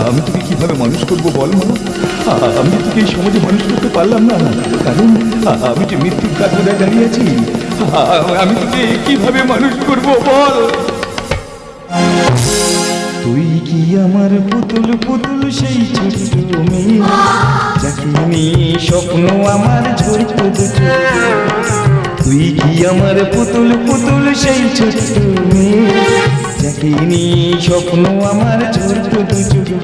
আমি তোকে কিভাবে মানুষ করবো বল মা? আমি তোকে এই সমাজে মানুষ করতে পারলাম না, কারণ আমি যে মৃত্যুর কাঠগড়ায় দাঁড়িয়ে আছি। আমি তোকে কিভাবে মানুষ করবো বল? তুই কি আমার পুতুল পুতুল সেই ছোট্ট মেয়ে, যাকে নিয়ে স্বপ্ন আমার ছোট্ট দুটো। তুই কি আমার পুতুল পুতুল সেই ছোট্ট মেয়ে, যাকে নিয়ে স্বপ্ন আমার ছোট্ট দুটো।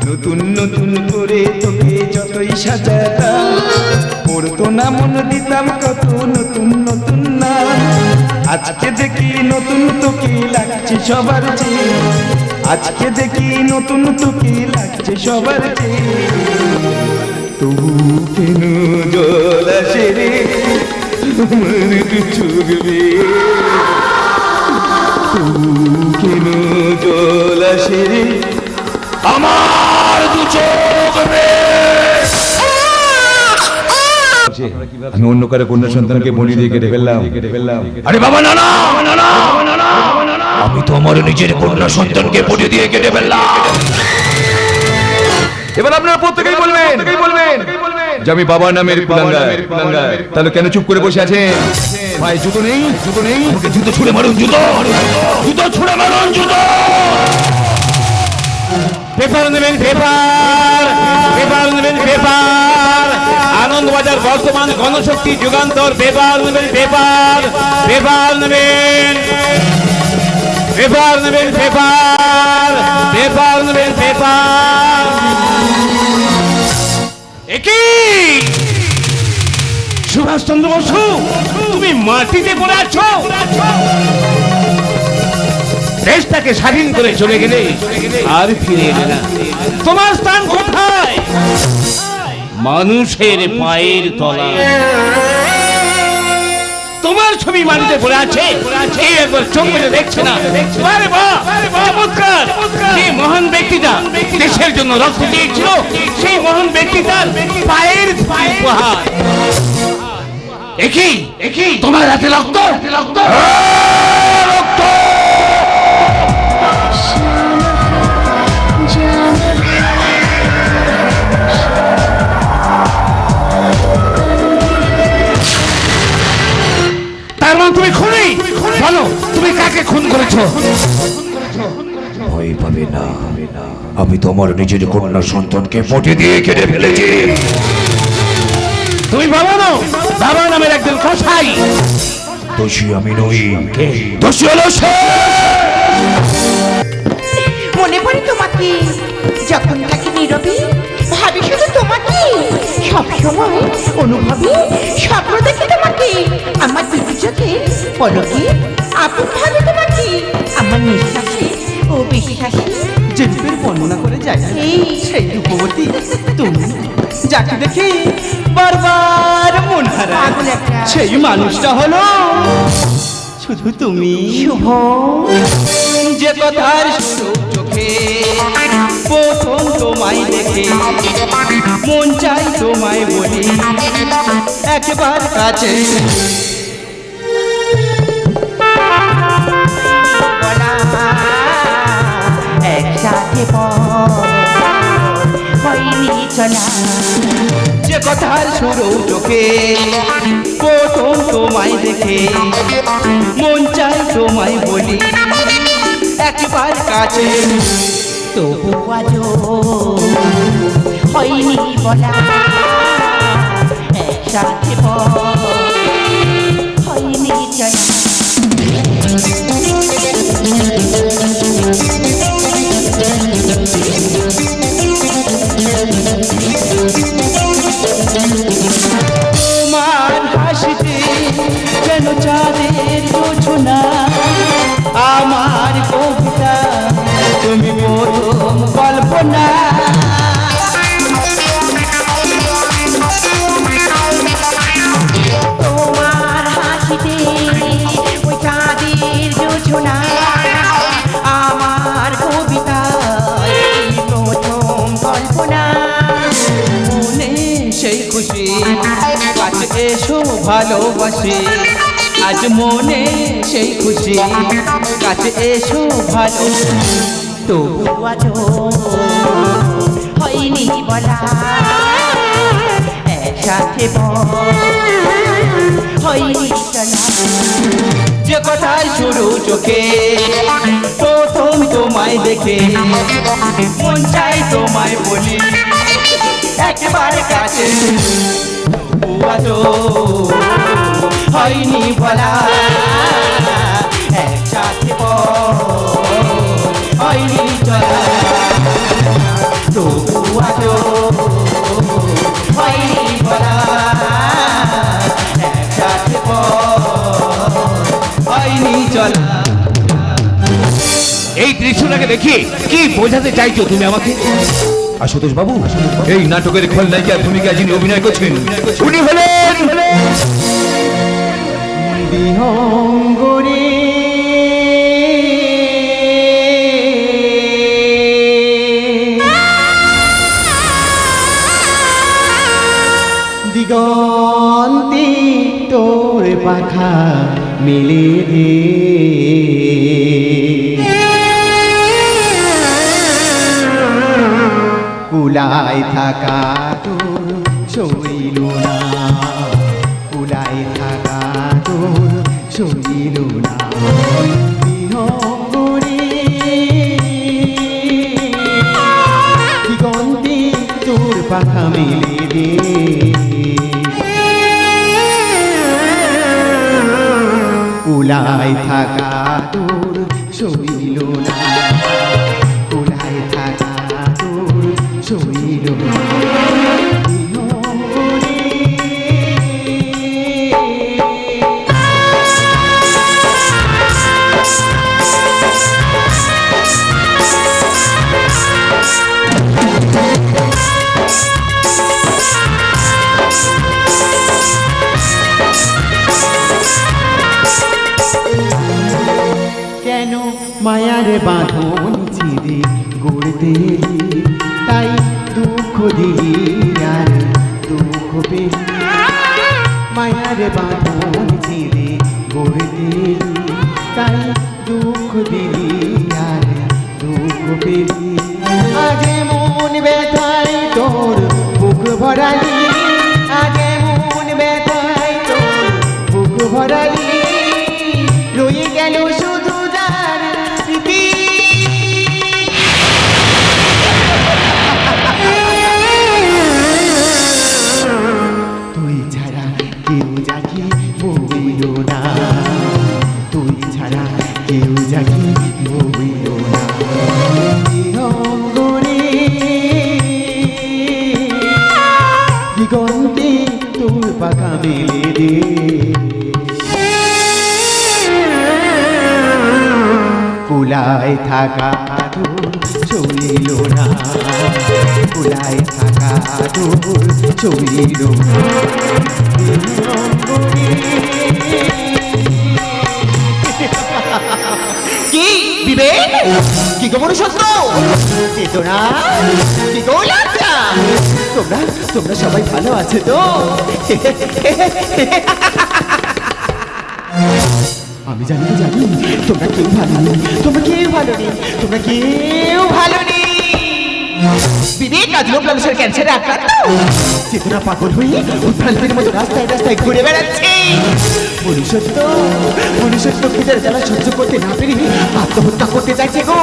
নতুন নতুন করে তোকে যতই সাজাতাম, পড়তো না মন দিতাম কত নতুন নতুন নাম। আজকে দেখি নতুন তোকে লাগছে সবার চেয়ে, আজকে দেখি নতুন তোকে লাগছে সবার চেয়ে। তবু কেন জল আসে রে আমার দু চোখ বেয়ে, তবু কেন জল আসে রে আমার দু চোখ বেয়ে। আমি অন্য কারো কন্যা সন্তানকে বলি দিয়ে কেটে ফেললাম। আরে বাবা না, আমি তো আমার নিজের কন্যা সন্তানকে বলি দিয়ে কেটে ফেললাম। এবার আপনারা প্রত্যেকেই বলবেন যে আমি বাবার নামের কুলাঙ্গার। তাহলে কেন চুপ করে বসে আছেন? ভাই জুতো নেই, আমাকে জুতো ছুঁড়ে মারুন, জুতো ছুঁড়ে মারুন, জুতো। পেপার নেবেন, পেপার নেবেন, পেপার। আনন্দবাজার বর্তমান গণশক্তি যুগান্তর পেপার নেবেন, পেপার নেবেন, পেপার নেবেন, পেপার নেবেন, পেপার। একই সুভাষচন্দ্র বসু, তুমি মাটিতে পড়ে আছো। দেশটাকে স্বাধীন করে চলে গেলে আর ফিরে এলে না। তোমার স্থান কোথায়? মানুষের পায়ের তলায়। তোমার ছবি মাটিতে পড়ে আছে, একবার চোখ মেলে দেখছে না। আরে বাহ, চমৎকার! যে মহান ব্যক্তিটা দেশের জন্য রক্ত দিয়েছিল, সেই মহান ব্যক্তিটার পায়ের উপহার। একই তোমার হাতে রক্ত, রক্ত। তুমি খুনি, বলো তুমি কাকে খুন করেছো? ভয় পাবে না, আমি তোমার নিজের কন্যা সন্তানকে বটি দিয়ে কেটে ফেলেছি। তুমি বাবা নও, বাবা নামের একজন কসাই। দোষী আমি নই, দোষী হলো সে। মনে পড়ে তোমাকে যখন থাকি নীরবে, ভাবি শুধু তোমাকে, সবসময় অনুভবী স্বপ্ন দেখি তোমাকে। আমার দুটি চোখে পলকে আপন ভাবে তোমাকে, আমার নিঃশ্বাসে ও বিশ্বাসে যে রূপের বর্ণনা করে যায় সেই রূপবতী তুমি, যাকে দেখে বারবার মন হারায় সেই মানুষটা হলো শুধু তুমি। শুভ যে কথার শুরু চোখে প্রথম তোমায় দেখে, মন চাই তোমায় বলি একবার কাছে। একসাথে হয়নি চলা, যে কথার শুরু চোখে প্রথম তোমায় দেখে, মন চাই তোমায় বলি একবার কাছে। তবু আজও হয়নি বলা, একসাথে হয়নি চলা। তোমার হাসিতে যেন চাঁদের জোছনা, আমার কবিতা তুমি প্রথম কল্পনা। তোমার হাসিতে ওই চাঁদের জোছনা, আমার কবিতা প্রথম কল্পনা। মনে সেই খুশি কাছে এসো ভালোবাসি, আজ মনে সেই খুশি কাছে এসো ভালো। তবু আজও হয়নি বলা একসাথে হয়নি চলা। যে কথায় শুরু চোখে প্রথম তোমায় দেখে মন চাই তোমায় বলি একবারে কাছে, তবু আজও হয়নি বলা একসাথে হয়নি চলা। তবু আজও হয়নি বলা একসাথে হয়নি চলা। এই দৃশ্যটাকে দেখি কি বোঝাতে চাইছো তুমি আমাকে? আশুতোষ বাবু, এই নাটকের খলনায়িকার ভূমিকা যিনি অভিনয় করছেন উনি হলেন বিহঙ্গরে দিগন্তে তোর পাখা মেলে দে, কুলায় থাকা তোর শৈল না, কুলায় থাকা তোর শৈল না। বিহঙ্গরে দিগন্তে তোর পাখা মেলে দে, কুলায় থাকা তোর শৈল না, কুলায় থাকা তোর শৈল না। কেন মায়ার বাঁধন ছিঁড়ে গড়তে এলি, তাই দুঃখ দিলি আর দুঃখ পেলি। মায়ার বাঁধন ছিঁড়ে গড়তে এলি, তাই দুঃখ দিলি আর দুঃখ পেলি। আজ মন ব্যথায় তোর বুক ভরালি, আজ মন ব্যথায় তোর বুক ভরালি, রয়ে গেল শুধু যার স্মৃতি। তুই ছাড়া কেউ যাকে বইল না, তুই ছাড়া কেউ যাকে বইল না। অঙ্গরে দিগন্তে তোর পাখা মেলে দে, কুলায় থাকা তোর চলিল না, কুলায় থাকা তোর চলিল না। কি বিবেক, কি খবর সত্য চেতনা, কি গৌলাচা, তোমরা তোমরা সবাই ভালো আছে তো? আমি জানি জানি তোমরা কেউ ভালো নেই, তোমরা কেউ ভালো নেই, তোমরা কেউ ভালো নেই। বিবেক আজ লোক মানুষের ক্যান্সারে আক্রান্ত, চেতনা পাগল হয়ে উদ্ভ্রান্তির মতো রাস্তায় রাস্তায় ঘুরে বেড়াচ্ছে। মনুষ্যত্ব মনুষ্যত্ব খিদের জ্বালা সহ্য করতে না পেরে আত্মহত্যা করতে চাইছে গো,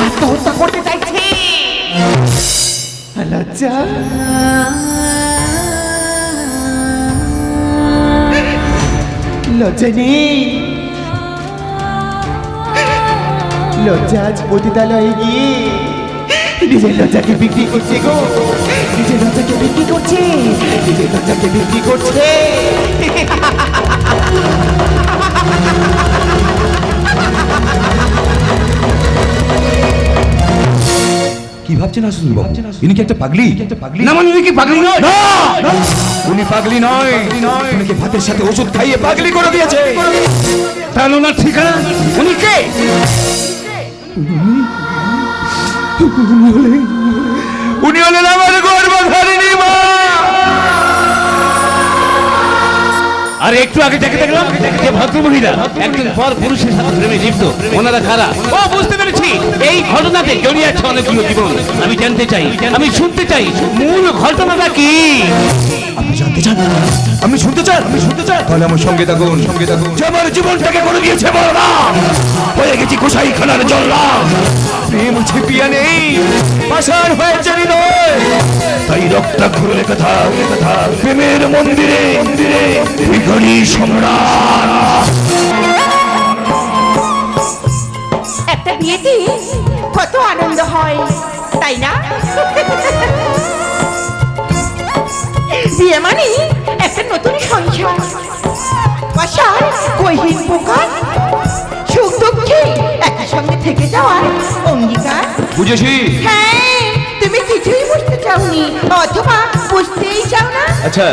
আত্মহত্যা করতে চাইছে। লজ্জা লজ্জা নেই, লজ্জা আজ পতিতালয়ে গিয়ে নিজের লজ্জাকে বিক্রি করছে গো, নিজের লজ্জাকে বিক্রি করছে, নিজের লজ্জাকে বিক্রি করছে। কি ভাবছেন আসুন বাবু? ইনি কি একটা পাগলি? না মানে উনি কি পাগলি নয়? উনি পাগলি নয়, উনিকে ভাতের সাথে ওষুধ খাইয়ে পাগলি করে দিয়েছে। তাহলে ওনার ঠিকানা? উনি কে? উনি হলেন আমার গর্ভধারিণী মা। আর একটু আগে দেখে দেখলাম যে ভদ্র মহিলা একজন পর পুরুষের সাথে প্রেমে লিপ্ত, ওনারা খারাপ। ও বুঝতে পেরেছি, এই ঘটনাতে জড়িয়ে আছে অনেকগুলো জীবন। আমি জানতে চাই, আমি শুনতে চাই মূল ঘটনাটা কি। আপনি জানতে চান? আমি শুনতে চান? তাহলে আমার সঙ্গে থাকুন। যে আমার জীবনটাকে করে দিয়েছে বলরাম, হয়ে গেছি গোসাইখানার জল্লাদ। প্রেম ছিপিয়া নেই, পাষাণ হয়েছে হৃদয়, তাই রক্তাক্ষর লেখা থাক প্রেমের মন্দিরে ভিখারি সম্রাট। একটা বিয়েতে কত আনন্দ হয়, তাই না? বিয়ে মানে একটা নতুন সংসার, আশার কহিন প্রকার, সুখ দুঃখে একই সঙ্গে থেকে যাওয়ার অঙ্গীকার। বুঝেছি। হ্যাঁ, তুমি কিছুই বুঝতে চাওনি, অথবা বুঝতেই চাও না। আচ্ছা,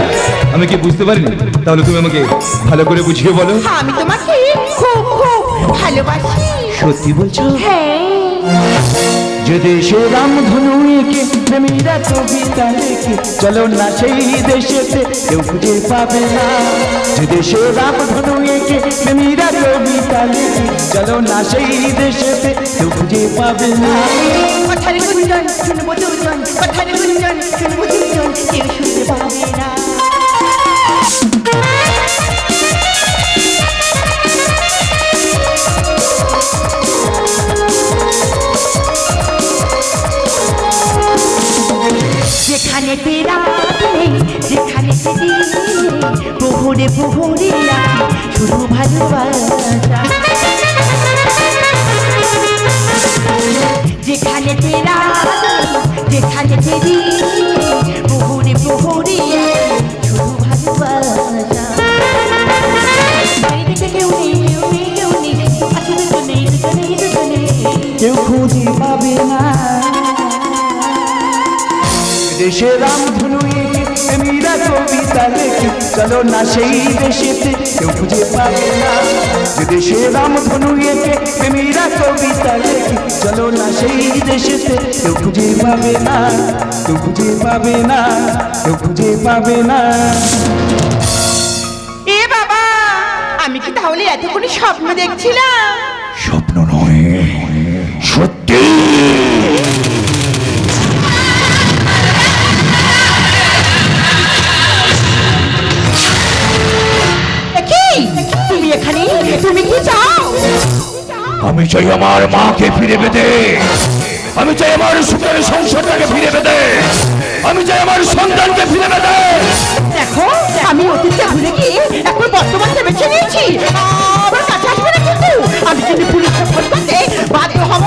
আমি কি বুঝতে পারিনি? তাহলে তুমি আমাকে ভালো করে বুঝিয়ে বলো। আমি তোমাকে খুব খুব ভালোবাসি। সত্যি বলছো? হ্যাঁ। যে দেশে রামধনু এঁকে প্রেমীরা কবিতা লেখে, চলো না সেই দেশেতে কেউ খুঁজে পাবে না। যে দেশে রামধনু এঁকে প্রেমীরা কবিতা লেখে, চলো না সেই দেশেতে কেউ খুঁজে পাবে না। কথার গুঞ্জন শুনবো দুজন, কথার গুঞ্জন শুনবো দুজন, কেউ শুনতে পাবে না। যেখানে তেরা নেই, যেখানে প্রহরে প্রহরে আছে শুধু ভালোবাসা। যেখানে তেরা নেই, যেখানে প্রহরে প্রহরে আছে শুধু ভালোবাসা। চারিদিকে কেউ নেই, কেউ নেই, আছে দুজনে, কেউ খুঁজে পাবে না। দেশে রামধনু এঁকে প্রেমীরা কবিতা লেখে, চলো না সেই দেশেতে কেউ খুঁজে পাবে না। যে দেশে রামধনু এঁকে প্রেমীরা কবিতা লেখে, চলো না সেই দেশেতে কেউ খুঁজে পাবে না, কেউ খুঁজে পাবে না, কেউ খুঁজে পাবে না। এ বাবা, আমি কি তাহলে এতক্ষণ স্বপ্ন দেখছিলাম? স্বপ্ন নয়, সত্যি। তুমি এখানে, তুমি কি চাও? আমি চাই আমার মাকে ফিরে পেতে, আমি চাই আমার সুখের সংসারটাকে ফিরে পেতে, আমি চাই আমার সন্তানকে ফিরে পেতে। দেখো, আমি অতীতটা ভুলে গিয়ে এখন বর্তমানটা বেছে নিয়েছি। আমার কাছে আসবে না কিন্তু, আমি কিন্তু পুলিশকে ফোন করতে বাধ্য হব।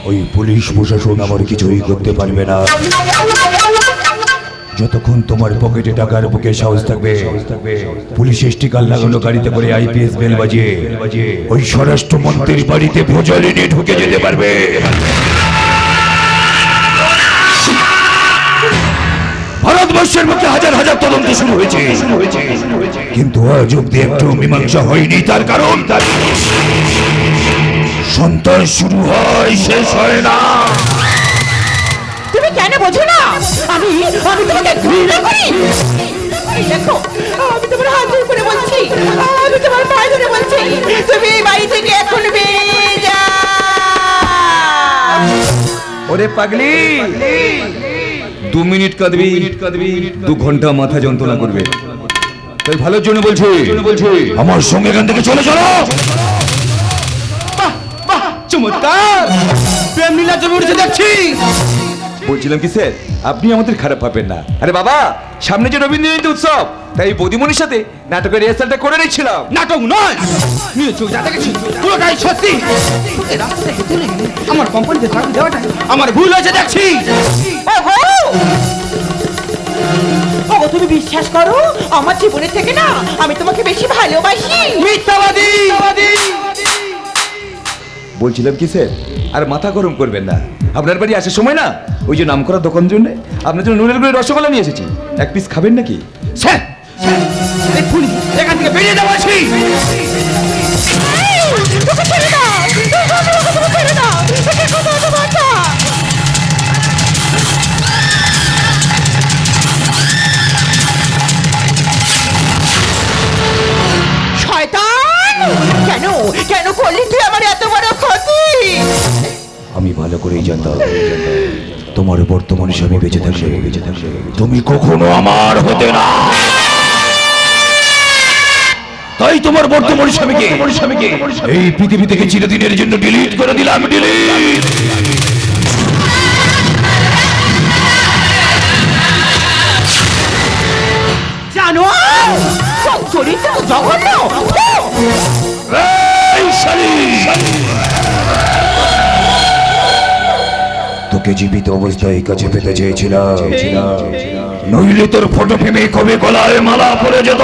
ওই পুলিশ প্রশাসন আমার কিছুই করতে পারবে না যতক্ষণ তোমার পকেটে টাকার বুকে সাহস থাকবে। পুলিশ স্টিকার লাগানো গাড়িতে করে আইপিএস বেল বাজিয়ে ওই স্বরাষ্ট্রমন্ত্রীর বাড়িতে ভোজলে নিয়ে ঢুকে যেতে পারবে। ভারতবর্ষের মধ্যে হাজার হাজার তদন্ত শুরু হয়েছে, কিন্তু আজ অব্দি একটু মীমাংসা হয়নি। তার কারণ সন্তান শুরু হয়, শেষ হয় না। তুমি কেন বোঝো না? আমি তোমাকে ঘৃণা করি। এই দেখো, আমি তোমার হাত ধরে করে বলছি, আমি তোমার পায়ে ধরে বলছি, তুমি এই বাড়ি থেকে এখন বেরিয়ে যাও। ওরে পাগলি, 2 মিনিট কাঁদবি, 2 ঘন্টা মাথা যন্ত্রণা করবে। তাই ভালোর জন্য বলছি, আমার সঙ্গে এখান থেকে চলে চলো। চমৎকার প্রেম লীলা জমে উঠেছে দেখছি। বলছিলাম কি স্যার, আপনি আমাদের খারাপ ভাববেন না। আরে বাবা, সামনে যে রবীন্দ্র জয়ন্তী উৎসব, তাই বৌদিমণির সাথে নাটকের রিহার্সালটা করে নিচ্ছিলাম। নাটক নয়, নিয়ে চোখ যা দেখেছি পুরোটাই সত্যি। এই রাস্তা থেকে চলে গেলে আমার কোম্পানিতে চাকরি দেওয়াটা আমার ভুল হয়েছে দেখছি। ওগো, তুমি বিশ্বাস করো, আমার জীবনের থেকে না আমি তোমাকে বেশি ভালোবাসি। মিথ্যাবাদী। বলছিলাম কি স্যার, আর মাথা গরম করবেন না। আপনার বাড়ি আসার সময় না ওই যে নামকরা দোকান জন্য আপনার জন্য নুনের গুঁড়ের রসগোল্লা নিয়ে এসেছি, 1 পিস খাবেন নাকি? স্যার, এই পুলিশ এখান থেকে বেরিয়ে যাওয়া আছি। তোকে ছেড়ে দাও, তোকে ছেড়ে দাও, তোকে কোথাও তো বাঁচা। করলি তুই আমার এত বড় ক্ষতি? আমি ভালো করেই জানতাম তোমার বর্তমান স্বামী বেঁচে থাকলে তুমি কখনো আমার হতে না। তাই তোমার বর্তমান স্বামীকে এই পৃথিবী থেকে চিরদিনের জন্য ডিলিট করে দিলাম। ডিলিট। জানো চরিত্র জঘন্য। এই শালী! তোকে জীবিত অবস্থায় কাছে পেতে চেয়েছিলাম, নইলে তোর ফটো ফেমে কবে গলায় মালা পরে যেত।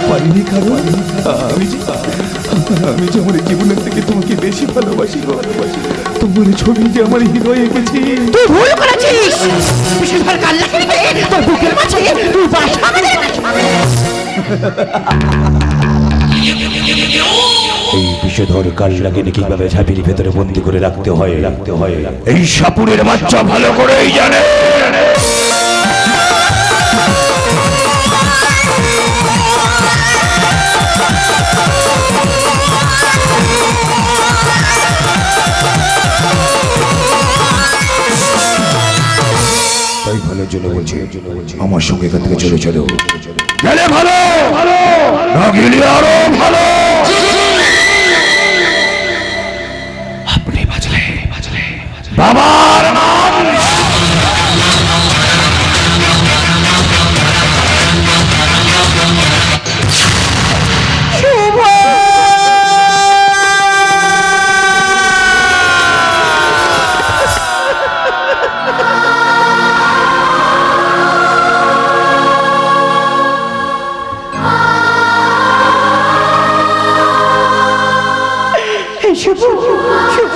পারিনি কারণ আমি যে আমার জীবনের থেকে তোমাকে বেশি ভালোবাসি। তোমার ছবি যে আমার হৃদয়ে এঁকেছি। তুই ভুল করেছিস। বিশেষভাবে কাল্লা খেলিতে তোর বুকের মাঝে তুই বাসা বেঁধে এই বিষধর কাল লাগে কিভাবে ঝাঁপির ভেতরে বন্দি করে রাখতে হয় এই সাপুরের বাচ্চা ভালো করেই জানে। তাই ভালোর জন্য বলছি, আমার সঙ্গে এখান থেকে চলে চলো। গেলে ভালো, না গেলে আরো ভালো। আপনি বাঁচলে বাবার নাম শুভ শুভ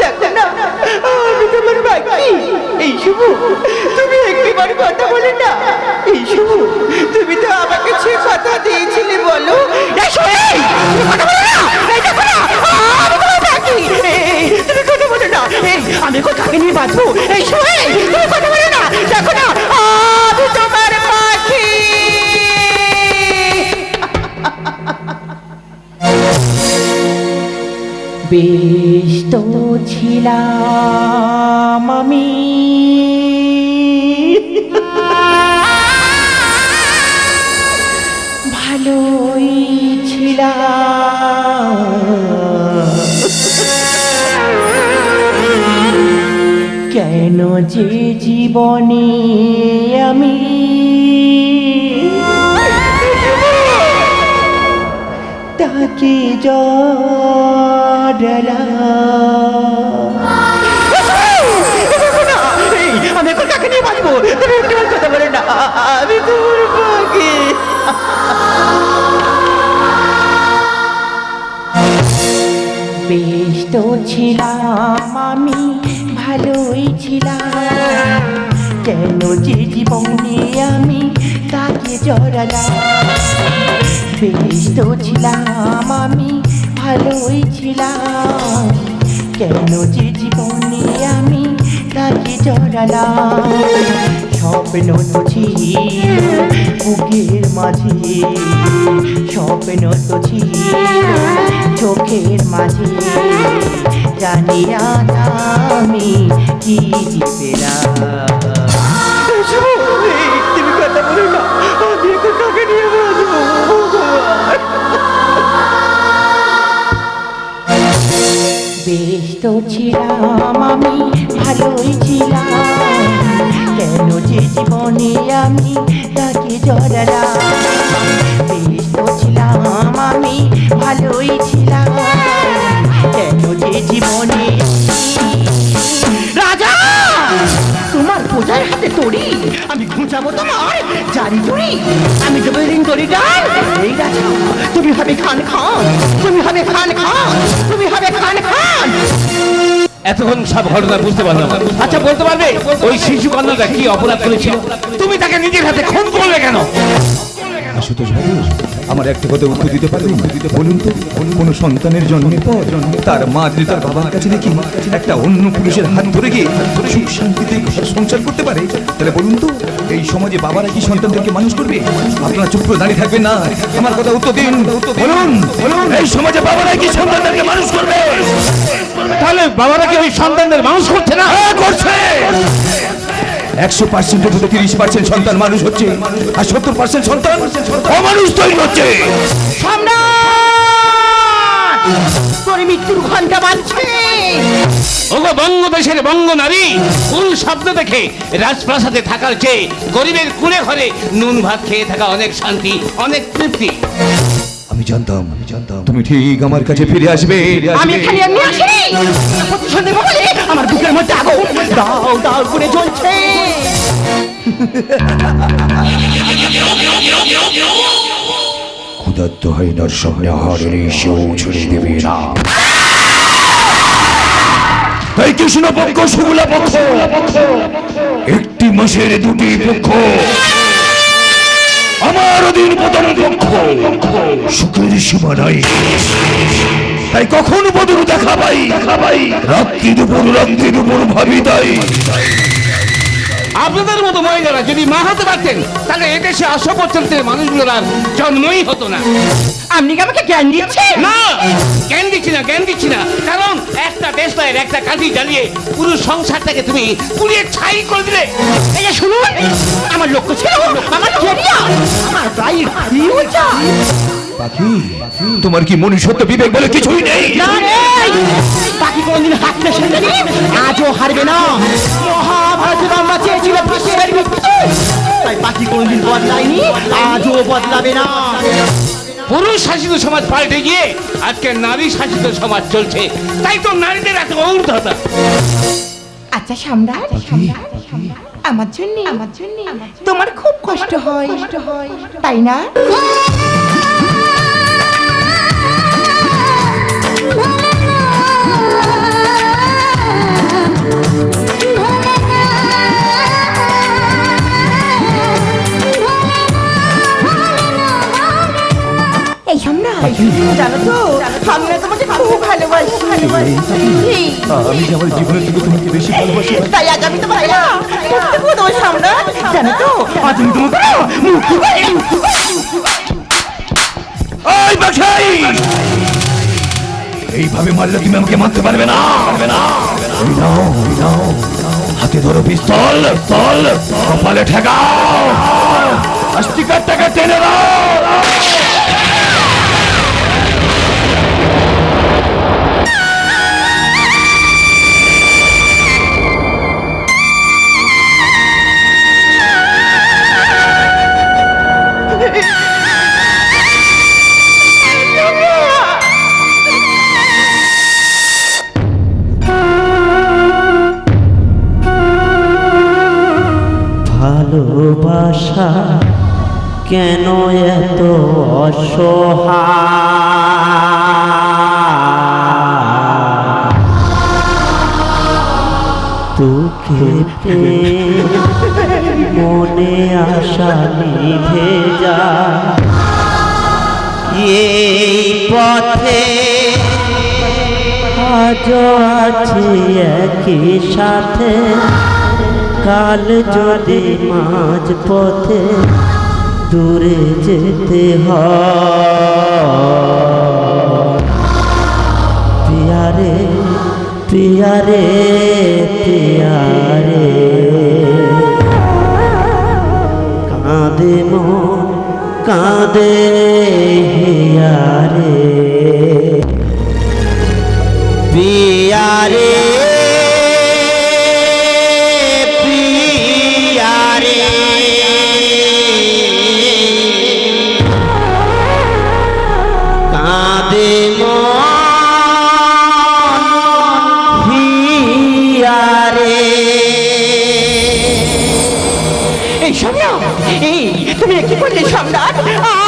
দেখো না আমি তোমার বাকি। এই শুভ তুমি একটিবার কথা বলে না। এই শুভ তুমি তো আমাকে সে কথা দিয়েছিলে বলো। তুমি কথা বলে না। এই দেখো না আমি তোমার বাকি। তুমি কথা বলে না। আমি কোথাকে নিয়ে বাঁচবো? এই শুভ তুমি কথা বলে না। দেখো না আমি তোমার বাকি। বেশ তো ছিলাম আমি, ভালোই ছিলাম। কেন যে জীবনে আমি তাকে আমি এখন কাকে নিয়ে বাঁচবো? তুমি একটু কথা বলে না। আমি তোর বাকি। বেশ তো ছিলাম আমি, ভালোই ছিলাম। কেন যে জীবনে আমি তাকে জড়ালাম। বেশ তো ছিলাম আমি, ভালোই ছিলাম। কেন যে জীবনে আমি তাকে জড়ালাম। স্বপ্ন তো ছিল বুকের মাঝে, স্বপ্ন তো ছিল চোখের মাঝে। জানি না আমি কি পেলাম। তুমি কথা বলো না। আমি এখন কাকে নিয়ে বাঁচবো? বেশ তো ছিলাম আমি, ভালোই ছিলাম। কেন যে জীবনে আমি তাকে জড়ালাম। বেশ তো ছিলাম আমি, ভালোই ছিলাম। কেন যে জীবনে রাজা তোমার পূজার হাতে তরি আমি ঘুচাবো তোমার জারি জুড়ি। আমি দেবো রিং তরি ডাল। এই রাজা তুমি হবে খান খান, তুমি হবে খান খান, তুমি হবে খান খান। এতক্ষণ সব ঘটনা বুঝতে পারলাম। আচ্ছা বলতে পারবে ওই শিশু কন্যাটা কি অপরাধ করেছিল? তুমি তাকে নিজের হাতে খুন করলে কেন? আশুতোষ বাবু, আমার একটা কথা উত্তর দিতে পারবেন? বলুন তো, কোনো সন্তানের জন্মের পর তার মা যদি তার বাবার কাছে দেখি একটা অন্য পুরুষের হাত ধরে গিয়ে সুখ শান্তিতে সংসার করতে পারে, তাহলে বলুন তো এই সমাজে বাবারা কি সন্তানদেরকে মানুষ করবে? আপনারা চুপ করে দাঁড়িয়ে থাকবেন না, আমার কথা উত্তর দিন। বলুন বলুন, এই সমাজে বাবারা কি সন্তানদেরকে মানুষ করবে? তাহলে বাবারা কি ওই সন্তানদের মানুষ করছে না? করছে। 100%-এর মধ্যে 30% সন্তান মানুষ হচ্ছে, আর 70% সন্তান অমানুষ তৈরি হচ্ছে। সম্রাট, তোর মৃত্যুর ঘন্টা বাজছে। ওগো বঙ্গদেশের বঙ্গ নারী, কোন শব্দ দেখে রাজপ্রাসাদে থাকার চেয়ে গরিবের কুড়ে ঘরে নুন ভাত খেয়ে থাকা অনেক শান্তি, অনেক তৃপ্তি। আমি জানতাম তুমি ঠিক আমার কাছে ফিরে আসবে। আমি খালি এমনি আসিনি, প্রতিশোধ নেবো বলে আমার বুকের মধ্যে আগুন দাও দাও করে জ্বলছে। ক্ষুধার্ত হইনার সামনে আহারের সেও ছড়িয়ে দেবে না। তাই কৃষ্ণ পক্ষ শুক্লা পক্ষ, একটি মাসের দুটি পক্ষ, আমার অধীন প্রথম পক্ষ, সুখের সীমা নাই। তাই কখন বদল দেখা পাই, রাত্রি দুপুর ভাবি তাই। আপনাদের মতো মহিলারা যদি মা হতে পারতেন, তাহলে এদেশে 80%-এর মানুষগুলোর আর জন্মই হতো না। আপনি কি আমাকে জ্ঞান দিচ্ছেন? না, জ্ঞান দিচ্ছি না, কারণ একটা দেশলাইয়ের একটা কাঠি জ্বালিয়ে পুরো সংসারটাকে তুমি পুড়িয়ে ছাই করে দিলে। এই যে শুনুন, আমার লক্ষ্য ছিল আমার ক্যারিয়ার, আমার প্রায় হারিয়ে যায়। পাখি, তোমার কি মনুষ্যত্ব বিবেক বলে কিছুই নেই? না রে, বাকি কোনদিন হারতে শেখেনি, আজও হারবে না। মহাভারতের আমরা চেয়েছিল বিশ্বের মৃত্যু, তাই বাকি কোনদিন বদলায়নি, আজও বদলাবে না। পুরুষ শাসিত সমাজ পাল্টে গিয়ে আজকে নারী শাসিত সমাজ চলছে, তাই তো নারীদের এত ঔদ্ধতা। আচ্ছা সম্রাট, আমার জন্য তোমার খুব কষ্ট হয়, তাই না? এই সম্রাট, জানো তো আমি না তোমাকে খুব ভালোবাসি। আমি যে আমার জীবনের থেকে তোমাকে বেশি ভালোবাসি। তাই আজ আমি তোমার তোমার সম্রাট, জানো তো আজ আমি তোমাকে এই বাছাই, এইভাবে মারলে তুমি আমাকে মারতে পারবে না। এই নাও, হাতে ধরো পিস্তল, কপালে ঠেকাও, আস্তিকারটাকে টেনে দাও। ভালোবাসা কেন এত অসহায়, তোকে মনে আশা নিভে যা, এই পথে আজও আছি একই সাথে, কাল যদি মাঝ পথে দূরে যেতে হয়, পিয়ারে পিয়ারে পিয়ারে, কাঁদে মন কাঁদে হিয়ারে, পিয়ারে তুমি কি করলে সম্রাট?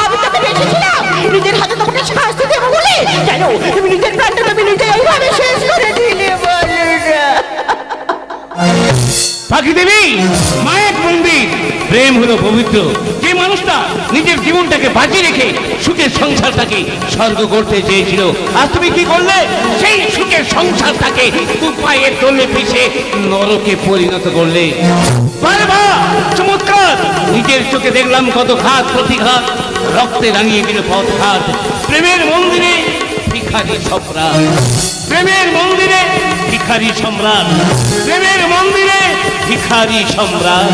আমি তোকে বেঁচেছিলাম নিজের হাতে তোমাকে শাস্তি দেবো বলে, কেন তুমি নিজের প্রাণটা তুমি নিজে এইভাবে শেষ করে দিলে? বলো না। পাখি দেবী, মায়ের মন্দির, প্রেম হলো পবিত্র। যে মানুষটা নিজের জীবনটা জীবনটাকে বাজি রেখে সুখের সংসারটাকে স্বর্গ করতে চেয়েছিল। আর তুমি কি করলে? সেই সুখের সংসারটাকে দু পায়ের তলে পিষে নরকে পরিণত করলে। বারে বা চমৎকার! নিজের চোখে দেখলাম কত ঘাত প্রতিঘাত, রক্তে রাঙিয়ে দিল পথঘাট। প্রেমের মন্দিরে ভিখারি সম্রাট, প্রেমের মন্দিরে ভিখারি সম্রাট, প্রেমের মন্দিরে ভিখারি সম্রাট।